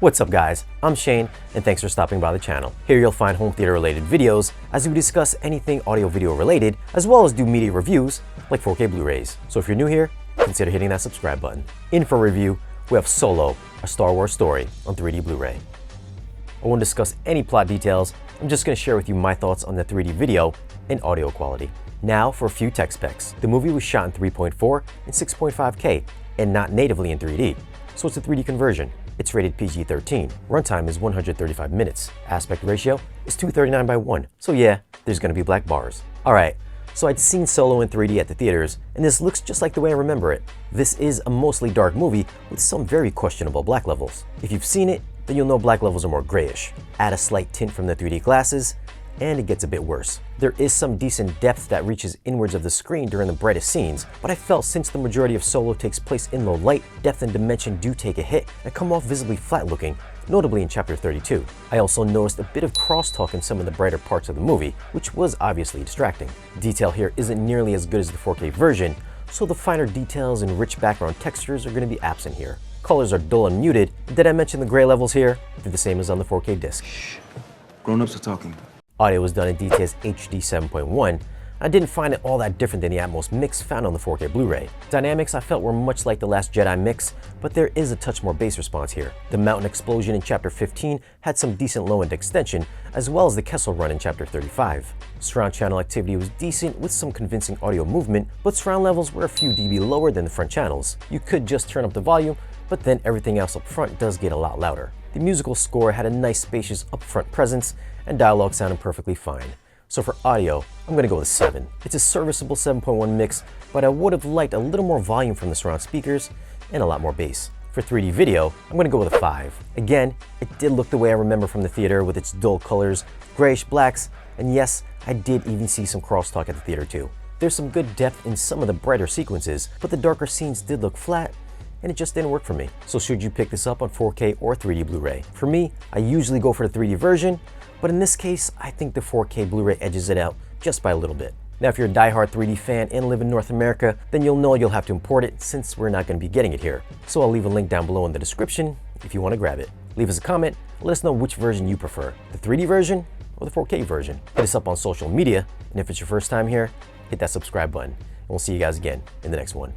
What's up guys, I'm Shane and thanks for stopping by the channel. Here you'll find home theater related videos as we discuss anything audio video related, as well as do media reviews like 4K Blu-rays. So if you're new here, consider hitting that subscribe button. In for review, we have Solo, a Star Wars story on 3D Blu-ray. I won't discuss any plot details, I'm just going to share with you my thoughts on the 3D video and audio quality. Now for a few tech specs. The movie was shot in 3.4 and 6.5K and not natively in 3D, so it's a 3D conversion. It's rated PG-13. Runtime is 135 minutes. Aspect ratio is 239:1. So yeah, there's gonna be black bars. Alright, so I'd seen Solo in 3D at the theaters, and this looks just like the way I remember it. This is a mostly dark movie with some very questionable black levels. If you've seen it, then you'll know black levels are more grayish. Add a slight tint from the 3D glasses, and it gets a bit worse. There is some decent depth that reaches inwards of the screen during the brightest scenes, but I felt since the majority of Solo takes place in low light, depth and dimension do take a hit and come off visibly flat looking, notably in Chapter 32. I also noticed a bit of crosstalk in some of the brighter parts of the movie, which was obviously distracting. Detail here isn't nearly as good as the 4K version, so the finer details and rich background textures are going to be absent here. Colors are dull and muted. Did I mention the gray levels here? They're the same as on the 4K disc. Shh. Grown-ups are talking. Audio was done in DTS HD 7.1. I didn't find it all that different than the Atmos mix found on the 4K Blu-ray. Dynamics I felt were much like the Last Jedi mix, but there is a touch more bass response here. The mountain explosion in Chapter 15 had some decent low-end extension, as well as the Kessel Run in Chapter 35. Surround channel activity was decent with some convincing audio movement, but surround levels were a few dB lower than the front channels. You could just turn up the volume, but then everything else up front does get a lot louder. The musical score had a nice spacious upfront presence, and dialogue sounded perfectly fine. So for audio, I'm going to go with a 7. It's a serviceable 7.1 mix, but I would have liked a little more volume from the surround speakers and a lot more bass. For 3D video, I'm going to go with a 5. Again, it did look the way I remember from the theater with its dull colors, grayish blacks, and yes, I did even see some crosstalk at the theater too. There's some good depth in some of the brighter sequences, but the darker scenes did look flat, and it just didn't work for me. So should you pick this up on 4K or 3D Blu-ray? For me, I usually go for the 3D version, but in this case, I think the 4K Blu-ray edges it out just by a little bit. Now, if you're a diehard 3D fan and live in North America, then you'll know you'll have to import it since we're not going to be getting it here. So I'll leave a link down below in the description if you want to grab it. Leave us a comment, let us know which version you prefer, the 3D version or the 4K version. Hit us up on social media, and if it's your first time here, hit that subscribe button. And we'll see you guys again in the next one.